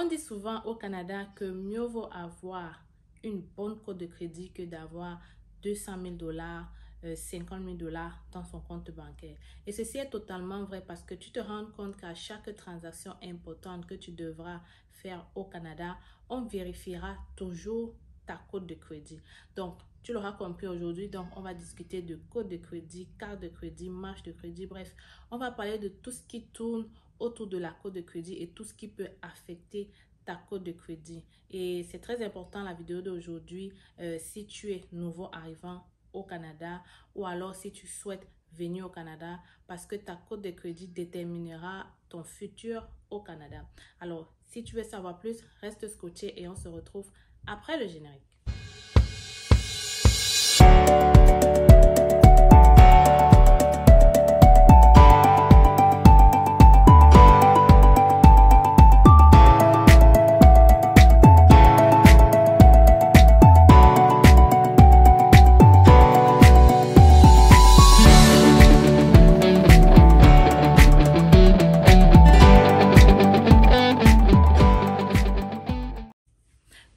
On dit souvent au Canada que mieux vaut avoir une bonne cote de crédit que d'avoir 200 000 dollars, 50 000 dollars dans son compte bancaire. Et ceci est totalement vrai parce que tu te rends compte qu'à chaque transaction importante que tu devras faire au Canada, on vérifiera toujours ta cote de crédit. Donc, tu l'auras compris aujourd'hui, donc on va discuter de cote de crédit, carte de crédit, marge de crédit, bref, on va parler de tout ce qui tourne autour de la cote de crédit et tout ce qui peut affecter ta cote de crédit. Et c'est très important la vidéo d'aujourd'hui si tu es nouveau arrivant au Canada ou alors si tu souhaites venir au Canada parce que ta cote de crédit déterminera ton futur au Canada. Alors, si tu veux savoir plus, reste scotché et on se retrouve après le générique.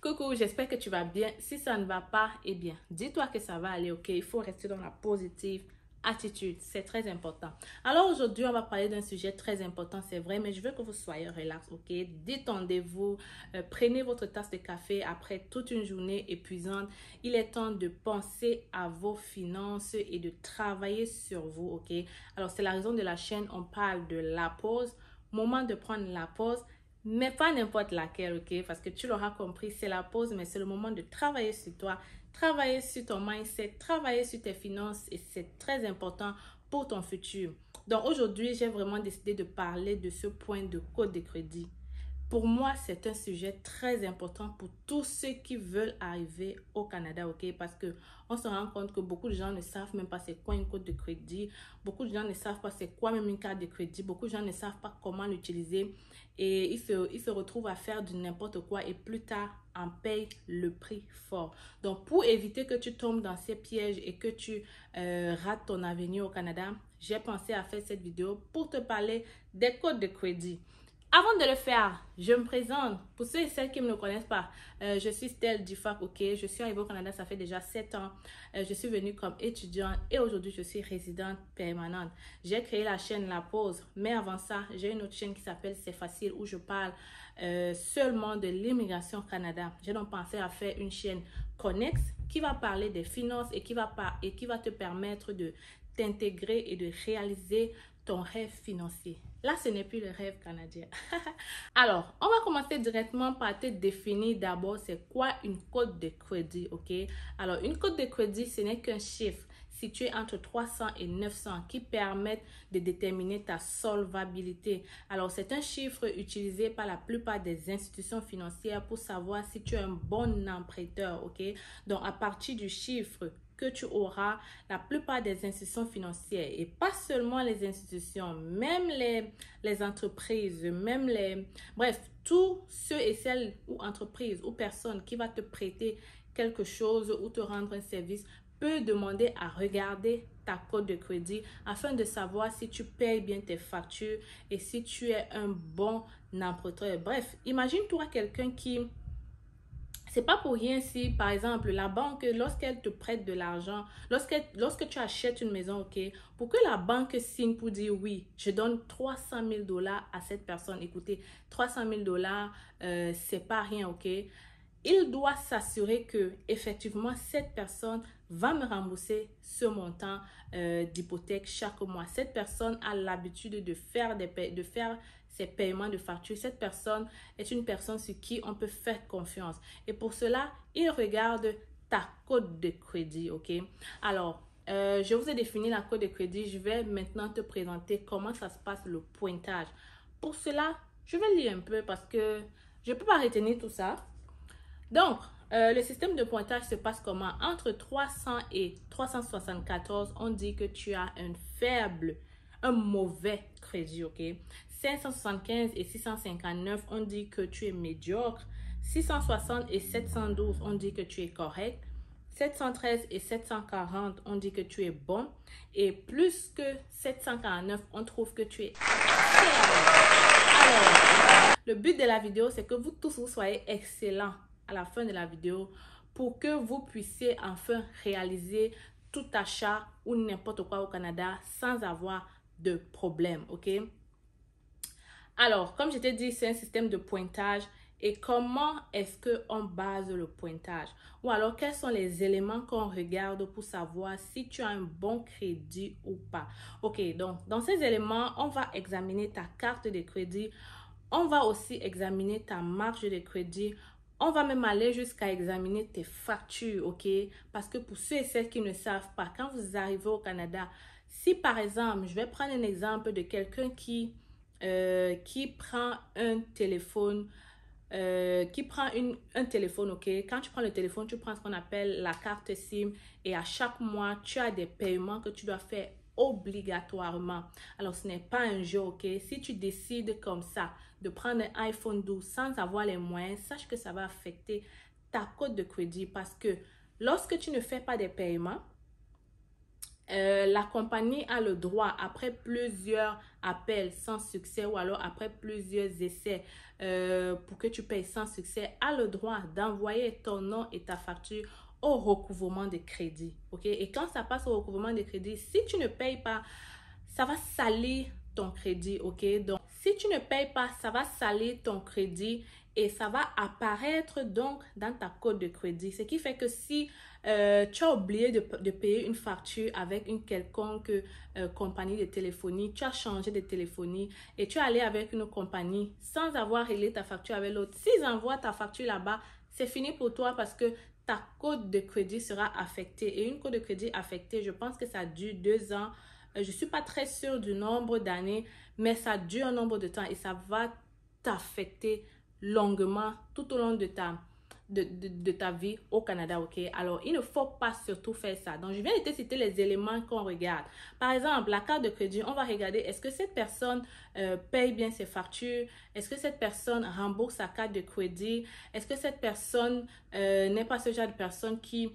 Coucou, j'espère que tu vas bien. Si ça ne va pas, eh bien, dis-toi que ça va aller, ok? Il faut rester dans la positive attitude, c'est très important. Alors aujourd'hui, on va parler d'un sujet très important, c'est vrai, mais je veux que vous soyez relax, ok? Détendez-vous, prenez votre tasse de café après toute une journée épuisante. Il est temps de penser à vos finances et de travailler sur vous, ok? Alors c'est la raison de la chaîne, on parle de la pause, moment de prendre la pause. Mais pas n'importe laquelle, ok? Parce que tu l'auras compris, c'est la pause, mais c'est le moment de travailler sur toi, travailler sur ton mindset, travailler sur tes finances et c'est très important pour ton futur. Donc aujourd'hui, j'ai vraiment décidé de parler de ce point de cote de crédit. Pour moi, c'est un sujet très important pour tous ceux qui veulent arriver au Canada, ok? Parce qu'on se rend compte que beaucoup de gens ne savent même pas c'est quoi une cote de crédit. Beaucoup de gens ne savent pas c'est quoi même une carte de crédit. Beaucoup de gens ne savent pas comment l'utiliser. Et ils se retrouvent à faire du n'importe quoi et plus tard, en payent le prix fort. Donc, pour éviter que tu tombes dans ces pièges et que tu rates ton avenir au Canada, j'ai pensé à faire cette vidéo pour te parler des cotes de crédit. Avant de le faire, je me présente. Pour ceux et celles qui ne me connaissent pas, je suis Stell Dufak, ok? Je suis arrivée au Canada, ça fait déjà 7 ans. Je suis venue comme étudiante et aujourd'hui, je suis résidente permanente. J'ai créé la chaîne La Pause, mais avant ça, j'ai une autre chaîne qui s'appelle C'est Facile où je parle seulement de l'immigration au Canada. J'ai donc pensé à faire une chaîne connexe qui va parler des finances et qui va te permettre de t'intégrer et de réaliser ton rêve financier. Là, ce n'est plus le rêve canadien. Alors, on va commencer directement par te définir d'abord c'est quoi une cote de crédit, ok? Alors, une cote de crédit, ce n'est qu'un chiffre situé entre 300 et 900 qui permettent de déterminer ta solvabilité. Alors, c'est un chiffre utilisé par la plupart des institutions financières pour savoir si tu es un bon emprunteur, ok? Donc, à partir du chiffre que tu auras, la plupart des institutions financières et pas seulement les institutions, même les entreprises, bref, tous ceux et celles ou entreprises ou personnes qui va te prêter quelque chose ou te rendre un service peut demander à regarder ta cote de crédit afin de savoir si tu payes bien tes factures et si tu es un bon emprunteur. Bref, imagine-toi quelqu'un qui... C'est pas pour rien si, par exemple, la banque, lorsqu'elle te prête de l'argent, lorsque tu achètes une maison, ok, pour que la banque signe pour dire oui, je donne 300 000 dollars à cette personne. Écoutez, 300 000 dollars, c'est pas rien, ok. Il doit s'assurer que effectivement cette personne va me rembourser ce montant d'hypothèque chaque mois. Cette personne a l'habitude de faire ses paiements de factures. Cette personne est une personne sur qui on peut faire confiance. Et pour cela, il regarde ta cote de crédit, ok? Alors, je vous ai défini la cote de crédit. Je vais maintenant te présenter comment ça se passe le pointage. Pour cela, je vais lire un peu parce que je ne peux pas retenir tout ça. Donc, le système de pointage se passe comment? Entre 300 et 374, on dit que tu as un mauvais crédit, ok? 575 et 659, on dit que tu es médiocre. 660 et 712, on dit que tu es correct. 713 et 740, on dit que tu es bon. Et plus que 749, on trouve que tu es excellent. Alors, le but de la vidéo, c'est que vous tous, vous soyez excellents à la fin de la vidéo pour que vous puissiez enfin réaliser tout achat ou n'importe quoi au Canada sans avoir de problème, ok? Alors, comme je t'ai dit, c'est un système de pointage. Et comment est-ce qu'on base le pointage? Ou alors, quels sont les éléments qu'on regarde pour savoir si tu as un bon crédit ou pas? Ok, donc, dans ces éléments, on va examiner ta carte de crédit. On va aussi examiner ta marge de crédit. On va même aller jusqu'à examiner tes factures, ok? Parce que pour ceux et celles qui ne savent pas, quand vous arrivez au Canada, si par exemple, je vais prendre un exemple de quelqu'un qui prend un téléphone, un téléphone, ok? Quand tu prends le téléphone, tu prends ce qu'on appelle la carte SIM et à chaque mois, tu as des paiements que tu dois faire obligatoirement. Alors, ce n'est pas un jeu, ok? Si tu décides comme ça de prendre un iPhone 12 sans avoir les moyens, sache que ça va affecter ta cote de crédit parce que lorsque tu ne fais pas des paiements, la compagnie a le droit, après plusieurs appels sans succès ou alors après plusieurs essais pour que tu payes sans succès, a le droit d'envoyer ton nom et ta facture au recouvrement de crédit. Ok? Et quand ça passe au recouvrement de crédit, si tu ne payes pas, ça va salir ton crédit. Ok? Donc, si tu ne payes pas, ça va salir ton crédit et ça va apparaître donc dans ta cote de crédit. Ce qui fait que si tu as oublié de payer une facture avec une quelconque compagnie de téléphonie, tu as changé de téléphonie et tu es allé avec une compagnie sans avoir réglé ta facture avec l'autre. S'ils envoient ta facture là-bas, c'est fini pour toi parce que ta cote de crédit sera affectée. Et une cote de crédit affectée, je pense que ça dure 2 ans. Je ne suis pas très sûre du nombre d'années, mais ça dure un nombre de temps et ça va t'affecter longuement tout au long de ta vie au Canada, ok? Alors, il ne faut pas surtout faire ça. Donc, je viens de te citer les éléments qu'on regarde. Par exemple, la carte de crédit, on va regarder est-ce que cette personne paye bien ses factures? Est-ce que cette personne rembourse sa carte de crédit? Est-ce que cette personne n'est pas ce genre de personne qui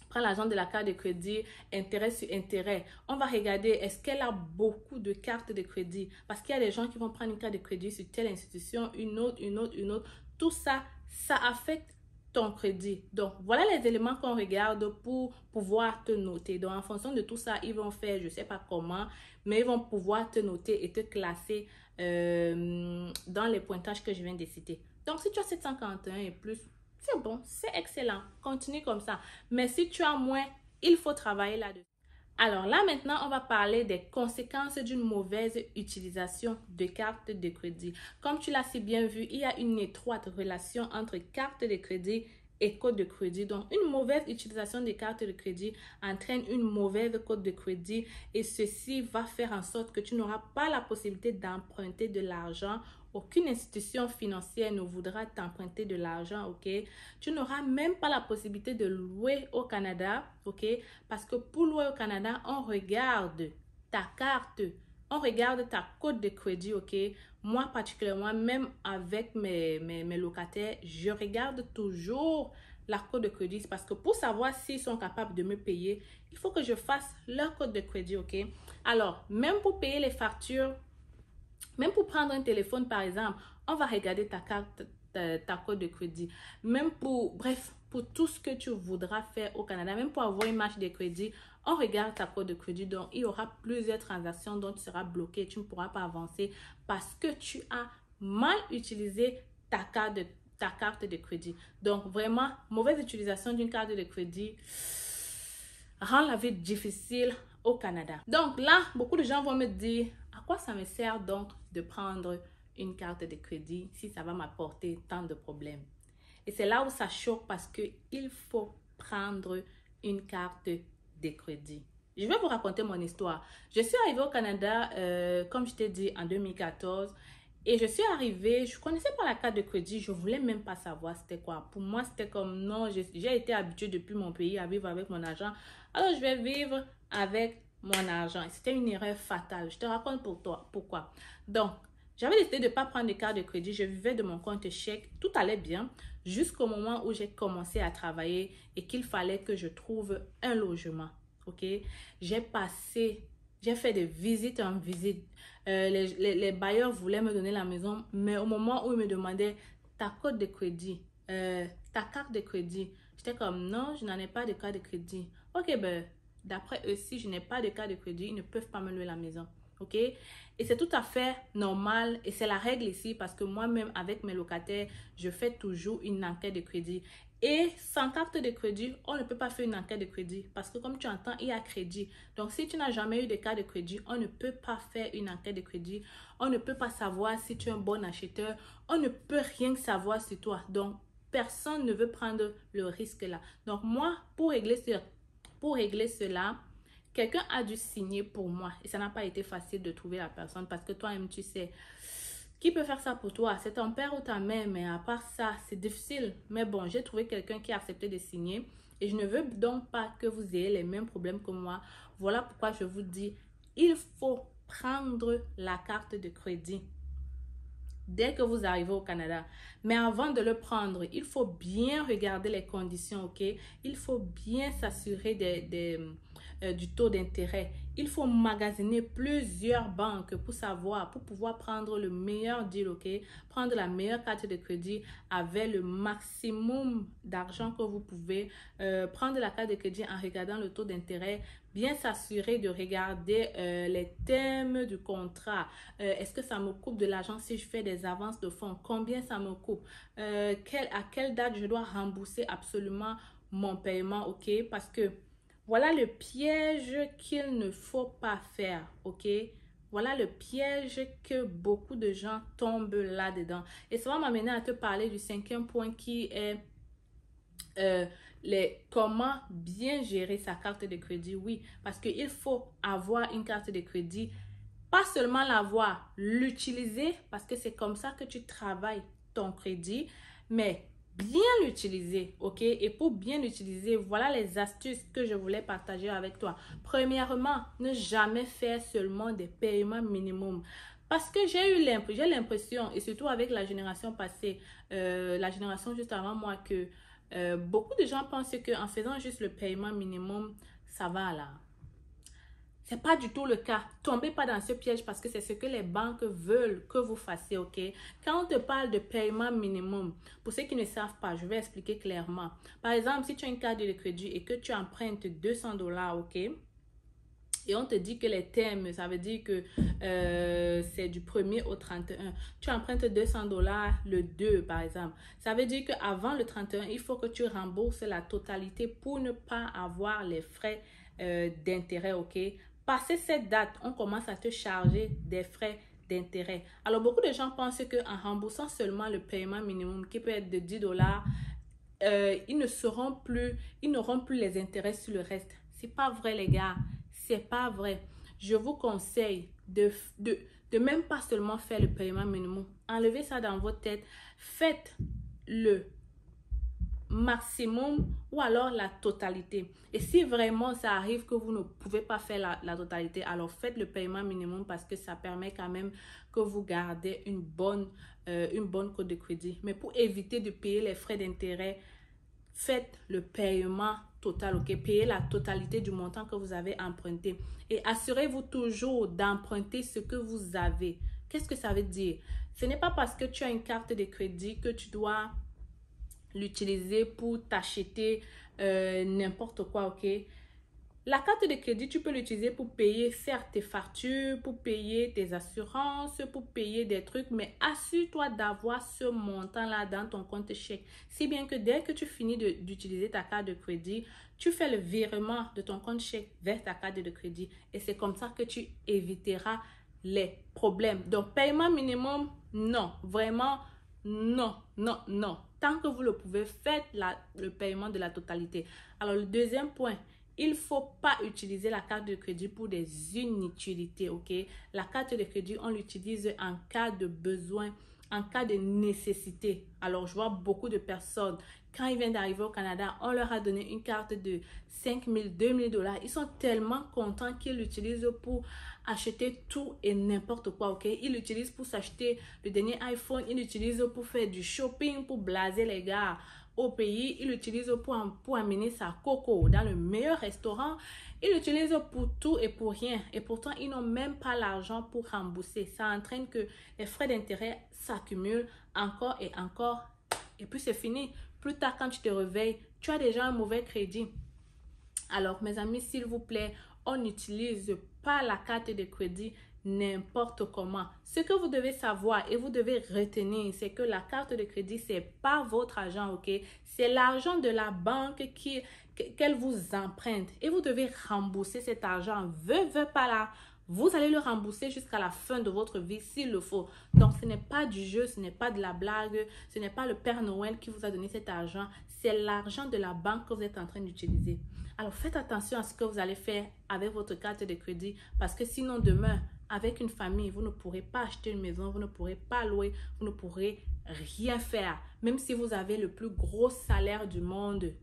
prend l'argent de la carte de crédit, intérêt sur intérêt? On va regarder, est-ce qu'elle a beaucoup de cartes de crédit? Parce qu'il y a des gens qui vont prendre une carte de crédit sur telle institution, une autre, une autre, une autre. Tout ça, ça affecte ton crédit. Donc, voilà les éléments qu'on regarde pour pouvoir te noter. Donc, en fonction de tout ça, ils vont faire, je ne sais pas comment, mais ils vont pouvoir te noter et te classer dans les pointages que je viens de citer. Donc, si tu as 741 et plus, c'est bon, c'est excellent. Continue comme ça. Mais si tu as moins, il faut travailler là-dessus. Alors là, maintenant, on va parler des conséquences d'une mauvaise utilisation de cartes de crédit. Comme tu l'as si bien vu, il y a une étroite relation entre carte de crédit et cote de crédit. Donc, une mauvaise utilisation des cartes de crédit entraîne une mauvaise cote de crédit et ceci va faire en sorte que tu n'auras pas la possibilité d'emprunter de l'argent. Aucune institution financière ne voudra t'emprunter de l'argent, ok? Tu n'auras même pas la possibilité de louer au Canada, ok? Parce que pour louer au Canada, on regarde ta carte, on regarde ta cote de crédit, ok? Moi, particulièrement, même avec mes locataires, je regarde toujours la cote de crédit parce que pour savoir s'ils sont capables de me payer, il faut que je fasse leur cote de crédit, ok? Alors, même pour payer les factures, même pour prendre un téléphone, par exemple, on va regarder ta carte, ta cote de crédit. Même pour, bref, pour tout ce que tu voudras faire au Canada, même pour avoir une marge de crédit, on regarde ta cote de crédit. Donc, il y aura plusieurs transactions dont tu seras bloqué. Tu ne pourras pas avancer parce que tu as mal utilisé ta carte de crédit. Donc, vraiment, mauvaise utilisation d'une carte de crédit rend la vie difficile au Canada. Donc là, beaucoup de gens vont me dire, à quoi ça me sert donc de prendre une carte de crédit si ça va m'apporter tant de problèmes? Et c'est là où ça choque parce qu'il faut prendre une carte de crédit. Je vais vous raconter mon histoire. Je suis arrivée au Canada, comme je t'ai dit, en 2014. Et je suis arrivée, je ne connaissais pas la carte de crédit, je ne voulais même pas savoir c'était quoi. Pour moi, c'était comme non, j'ai été habituée depuis mon pays à vivre avec mon argent. Alors, je vais vivre avec mon argent. C'était une erreur fatale. Je te raconte pourquoi. Donc, j'avais décidé de ne pas prendre de carte de crédit. Je vivais de mon compte chèque. Tout allait bien jusqu'au moment où j'ai commencé à travailler et qu'il fallait que je trouve un logement. Ok? J'ai passé J'ai fait des visites en visite. Les bailleurs voulaient me donner la maison, mais au moment où ils me demandaient ta code de crédit, ta carte de crédit, j'étais comme non, je n'en ai pas de carte de crédit. Ok, ben, d'après eux, si je n'ai pas de carte de crédit, ils ne peuvent pas me louer la maison. Ok? Et c'est tout à fait normal et c'est la règle ici parce que moi-même, avec mes locataires, je fais toujours une enquête de crédit. Et sans carte de crédit, on ne peut pas faire une enquête de crédit parce que comme tu entends, il y a crédit. Donc, si tu n'as jamais eu de carte de crédit, on ne peut pas faire une enquête de crédit. On ne peut pas savoir si tu es un bon acheteur. On ne peut rien savoir sur toi. Donc, personne ne veut prendre le risque là. Donc, moi, pour régler cela, quelqu'un a dû signer pour moi. Et ça n'a pas été facile de trouver la personne parce que toi-même, tu sais, qui peut faire ça pour toi? C'est ton père ou ta mère, mais à part ça, c'est difficile. Mais bon, j'ai trouvé quelqu'un qui a accepté de signer et je ne veux donc pas que vous ayez les mêmes problèmes que moi. Voilà pourquoi je vous dis, il faut prendre la carte de crédit dès que vous arrivez au Canada. Mais avant de le prendre, il faut bien regarder les conditions, ok? Il faut bien s'assurer du taux d'intérêt. Il faut magasiner plusieurs banques pour pouvoir prendre le meilleur deal, ok? Prendre la meilleure carte de crédit avec le maximum d'argent que vous pouvez. Prendre la carte de crédit en regardant le taux d'intérêt. Bien s'assurer de regarder les thèmes du contrat. Est-ce que ça me coupe de l'argent si je fais des avances de fonds? Combien ça me coupe? À quelle date je dois rembourser absolument mon paiement, ok? Parce que voilà le piège qu'il ne faut pas faire, ok? Voilà le piège que beaucoup de gens tombent là-dedans. Et ça va m'amener à te parler du cinquième point qui est comment bien gérer sa carte de crédit. Oui, parce qu'il faut avoir une carte de crédit. Pas seulement l'avoir, l'utiliser parce que c'est comme ça que tu travailles ton crédit, mais bien l'utiliser, ok? Et pour bien l'utiliser, voilà les astuces que je voulais partager avec toi. Premièrement, ne jamais faire seulement des paiements minimums. Parce que j'ai l'impression, et surtout avec la génération passée, la génération juste avant moi, que beaucoup de gens pensent qu'en faisant juste le paiement minimum, ça va là. C'est pas du tout le cas. Tombez pas dans ce piège parce que c'est ce que les banques veulent que vous fassiez, ok? Quand on te parle de paiement minimum, pour ceux qui ne savent pas, je vais expliquer clairement. Par exemple, si tu as une carte de crédit et que tu empruntes 200 $, ok? Et on te dit que les thèmes, ça veut dire que c'est du 1er au 31. Tu empruntes 200 $ le 2, par exemple. Ça veut dire qu'avant le 31, il faut que tu rembourses la totalité pour ne pas avoir les frais d'intérêt, ok? Passé cette date, on commence à te charger des frais d'intérêt. Alors, beaucoup de gens pensent qu'en remboursant seulement le paiement minimum, qui peut être de 10 $, ils n'auront plus les intérêts sur le reste. C'est pas vrai, les gars. C'est pas vrai. Je vous conseille de même pas seulement faire le paiement minimum. Enlevez ça dans votre tête. Faites le maximum ou alors la totalité. Et si vraiment ça arrive que vous ne pouvez pas faire la totalité, alors faites le paiement minimum parce que ça permet quand même que vous gardez une bonne cote de crédit. Mais pour éviter de payer les frais d'intérêt, faites le paiement total, ok? Payez la totalité du montant que vous avez emprunté. Et assurez-vous toujours d'emprunter ce que vous avez. Qu'est-ce que ça veut dire? Ce n'est pas parce que tu as une carte de crédit que tu dois l'utiliser pour t'acheter n'importe quoi, ok? La carte de crédit, tu peux l'utiliser pour payer, certes, tes factures, pour payer tes assurances, pour payer des trucs, mais assure-toi d'avoir ce montant-là dans ton compte chèque. Si bien que dès que tu finis d'utiliser ta carte de crédit, tu fais le virement de ton compte chèque vers ta carte de crédit. Et c'est comme ça que tu éviteras les problèmes. Donc, paiement minimum, non. Vraiment, non, non, non. Tant que vous le pouvez, faites le paiement de la totalité. Alors, le deuxième point, il ne faut pas utiliser la carte de crédit pour des inutilités, ok? La carte de crédit, on l'utilise en cas de besoin, en cas de nécessité. Alors, je vois beaucoup de personnes, quand ils viennent d'arriver au Canada, on leur a donné une carte de 5 000, 2 000 $. Ils sont tellement contents qu'ils l'utilisent pour acheter tout et n'importe quoi, ok? Ils l'utilisent pour s'acheter le dernier iPhone, ils l'utilisent pour faire du shopping, pour blaser les gars. au pays, il l'utilise pour amener sa coco dans le meilleur restaurant. Il l'utilise pour tout et pour rien. Et pourtant, ils n'ont même pas l'argent pour rembourser. Ça entraîne que les frais d'intérêt s'accumulent encore et encore. Et puis, c'est fini. Plus tard, quand tu te réveilles, tu as déjà un mauvais crédit. Alors, mes amis, s'il vous plaît, on n'utilise pas la carte de crédit n'importe comment. Ce que vous devez savoir et vous devez retenir, c'est que la carte de crédit, c'est pas votre argent, ok? C'est l'argent de la banque qu'elle vous emprunte et vous devez rembourser cet argent. Veut pas là. Vous allez le rembourser jusqu'à la fin de votre vie s'il le faut. Donc, ce n'est pas du jeu, ce n'est pas de la blague, ce n'est pas le Père Noël qui vous a donné cet argent. C'est l'argent de la banque que vous êtes en train d'utiliser. Alors, faites attention à ce que vous allez faire avec votre carte de crédit parce que sinon, demain, avec une famille, vous ne pourrez pas acheter une maison, vous ne pourrez pas louer, vous ne pourrez rien faire. Même si vous avez le plus gros salaire du monde,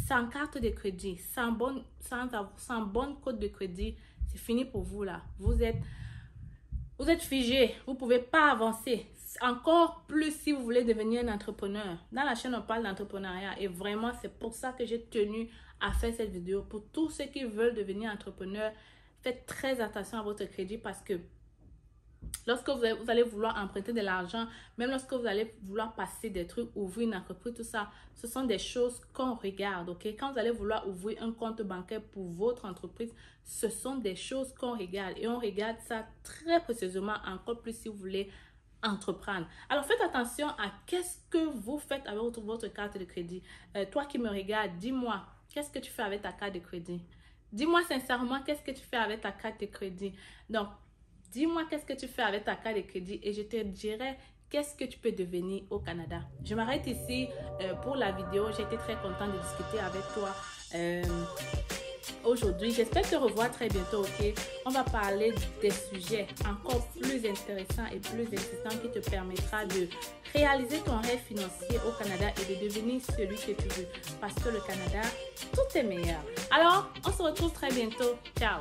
sans carte de crédit, sans bonne code de crédit, c'est fini pour vous là. Vous êtes figé, vous ne pouvez pas avancer. Encore plus si vous voulez devenir un entrepreneur. Dans la chaîne, on parle d'entrepreneuriat et vraiment, c'est pour ça que j'ai tenu à faire cette vidéo. Pour tous ceux qui veulent devenir entrepreneur, faites très attention à votre crédit parce que lorsque vous allez vouloir emprunter de l'argent, même lorsque vous allez vouloir passer des trucs, ouvrir une entreprise, tout ça, ce sont des choses qu'on regarde, ok? Quand vous allez vouloir ouvrir un compte bancaire pour votre entreprise, ce sont des choses qu'on regarde et on regarde ça très précisément, encore plus si vous voulez entreprendre. Alors, faites attention à qu'est-ce que vous faites avec votre carte de crédit. Toi qui me regardes, dis-moi, qu'est-ce que tu fais avec ta carte de crédit? Dis-moi sincèrement, qu'est-ce que tu fais avec ta carte de crédit? Donc, dis-moi qu'est-ce que tu fais avec ta carte de crédit et je te dirai qu'est-ce que tu peux devenir au Canada. Je m'arrête ici pour la vidéo. J'ai été très contente de discuter avec toi aujourd'hui. J'espère te revoir très bientôt, ok? On va parler des sujets encore plus intéressants et plus existants qui te permettra de réaliser ton rêve financier au Canada et de devenir celui que tu veux. Parce que le Canada, tout est meilleur. Alors, on se retrouve très bientôt. Ciao!